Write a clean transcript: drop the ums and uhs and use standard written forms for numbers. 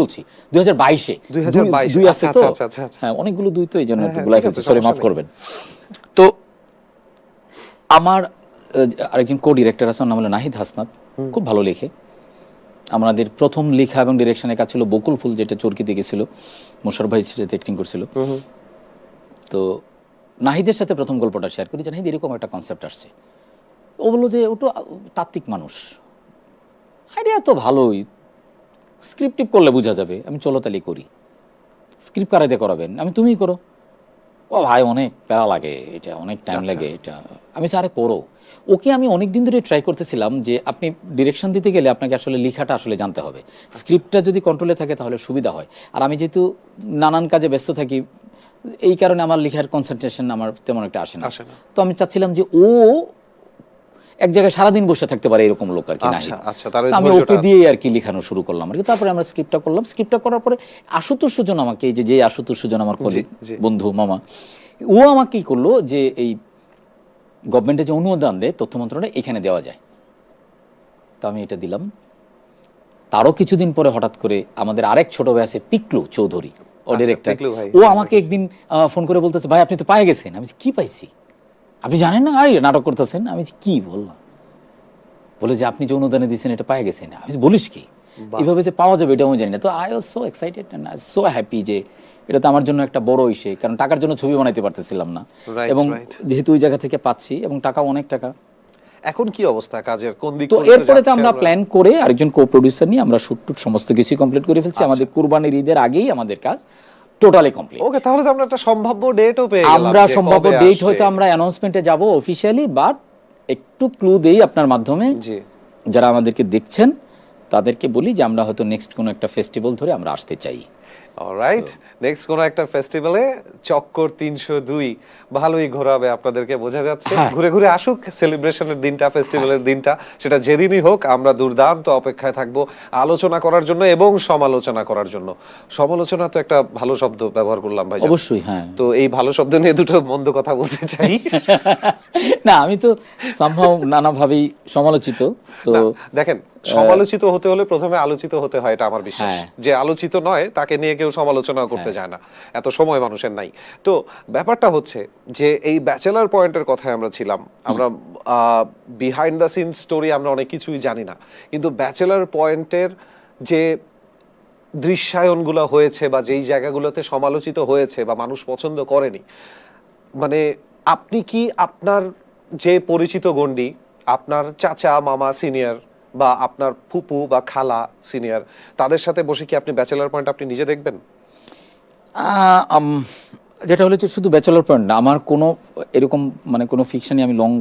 বলছি 2022-এ 2022 দুই আছে তো, হ্যাঁ অনেকগুলো দুই তো, এই জন্য একটু গুলাই ফেলছি, সরি মাফ করবেন। তো আমার আরেকজন কো ডিরেক্টর আছে, নাম হলো নাহিদ হাসনাত, খুব ভালো লেখে। আমাদের প্রথম লেখা এবং ডিরেকশনের কাজ ছিল বকুল ফুল, যেটা চরকিতে গেছিল, মোশাররফ ভাই সেটাতে অ্যাক্টিং করছিল। তো নাহিদের সাথে প্রথম গল্পটা শেয়ার করি যে নাহিদ এরকম একটা কনসেপ্ট আসছে। ও বললো যে ও তো তাত্ত্বিক মানুষ, আইডিয়া তো ভালোই, স্ক্রিপ্ট করলে বোঝা যাবে। আমি চলো তালি করি। স্ক্রিপ্ট কারাইতে করাবেন? আমি তুমিই করো। ও ভাই অনেক প্যারা লাগে, এটা অনেক টাইম লাগে এটা। আমি আরে করো। ওকে আমি অনেক দিন ধরে ট্রাই করতেছিলাম যে আপনি ডিরেকশন দিতে গেলে আপনাকে আসলে লেখাটা আসলে জানতে হবে, স্ক্রিপ্টটা যদি কন্ট্রোলে থাকে তাহলে সুবিধা হয়। আর আমি যেহেতু নানান কাজে ব্যস্ত থাকি, এই কারণে আমার লেখার কনসেন্ট্রেশন আমার তেমন একটা আসে না। তো আমি চাচ্ছিলাম যে ও এক জায়গায় সারাদিন বসে থাকতে পারে এরকম লোক আর কি। আমি ওকে দিয়ে আর কি লেখানো শুরু করলাম আর কি। তারপরে আমরা স্ক্রিপ্টটা করলাম। স্ক্রিপ্টটা করার পরে আশুতোষ সুজন আমাকে, এই যে আশুতোষ সুজন আমার কলিগ, বন্ধু, মামা, ও আমাকে কি করলো যে এই গভর্নমেন্টে যে অনুদান দেয় তথ্য মন্ত্রণালয়, এখানে দেওয়া যায়। তো আমি এটা দিলাম। তারও কিছুদিন পরে হঠাৎ করে আমাদের আরেক ছোট ভাই আছে পিকলু চৌধুরী, ও ডিরেক্টর, ও আমাকে একদিন ফোন করে বলতেছে ভাই আপনি তো পায়ে গেছেন। আমি কি পাইছি? আপনি জানেন না আরে নাটক করতেছেন? আমি কি বললাম? বলে যে আপনি যে অনুদানে দিয়েছেন এটা পায়ে গেছেন। আমি বলিস কি, এইভাবে যে পাওয়া যাবে এটাও জানি না। তো I was so excited and I so happy যে এটা তো আমার জন্য একটা বড় ইস্যু, কারণ টাকার জন্য ছবি বানাইতে পারতেছিলাম না, এবং যেহেতু ওই জায়গা থেকে পাচ্ছি এবং টাকাও অনেক টাকা। এখন কি অবস্থা কাজের, কোন দিক? তো এরপরে তো আমরা প্ল্যান করে আরেকজন কো প্রোডিউসার নিয়ে আমরা শুট টুট সমস্ত কিছু কমপ্লিট করে ফেলছি। আমাদের কুরবানির ঈদের আগেই আমাদের কাজ টোটালি কমপ্লিট। ওকে, তাহলে তো আমরা একটা সম্ভাব্য ডেটও পেয়ে গেলাম। আমরা সম্ভাব্য ডেট হয়তো আমরা অ্যানাউন্সমেন্টে যাব অফিশিয়ালি, বাট একটু ক্লু দেই আপনার মাধ্যমে, যারা আমাদেরকে দেখছেন তাদেরকে বলি যে আমরা হয়তো নেক্সট কোনো একটা ফেস্টিভ্যাল ধরে আমরা আসতে চাই। অলরাইট, নেক্সট কোন একটা ফেস্টিভ্যালে চক্কর 302 ভালোই ঘোরাবে আপনাদেরকে, বোঝা যাচ্ছে। ঘুরে ঘুরে আসুক সেলিব্রেশনের দিনটা, ফেস্টিভ্যালের দিনটা, সেটা যেদিনই হোক। আমরা দুর্দান্ত অপেক্ষায় থাকবো আলোচনা করার জন্য এবং সমালোচনা করার জন্য। সমালোচনা তো একটা ভালো শব্দ ব্যবহার করলাম ভাই, অবশ্যই। হ্যাঁ, তো এই ভালো শব্দ নিয়ে দুটো মন্দ কথা বলতে চাই না, আমি তো সামহাও নানাভাবেই সমালোচিত। সো দেখেন, সমালোচিত হতে হলে প্রথমে আলোচিত হতে হয়, এটা আমার বিশ্বাস। যে আলোচিত নয় তাকে নিয়ে কেউ সমালোচনা করতে যায় না, এত সময় মানুষের নাই। তো ব্যাপারটা হচ্ছে যে এই ব্যাচেলার পয়েন্টের কথায় আমরা ছিলাম, আমরা বিহাইন্ড দ্য সিন স্টোরি আমরা অনেক কিছুই জানি না, কিন্তু ব্যাচেলার পয়েন্টের যে দৃশ্যায়নগুলো হয়েছে বা যেই জায়গাগুলোতে সমালোচিত হয়েছে বা মানুষ পছন্দ করেনি, মানে আপনি কি আপনার যে পরিচিত গণ্ডি, আপনার চাচা মামা সিনিয়র বা আপনার ফুপু বা খালা সিনিয়র, তাদের সাথে বসে কি আপনি ব্যাচেলার পয়েন্ট আপনি নিজে দেখবেন? যেটা হলো যে শুধু ব্যাচেলার পয়েন্ট না, আমার কোনো এরকম মানে কোনো ফিকশনই আমি লং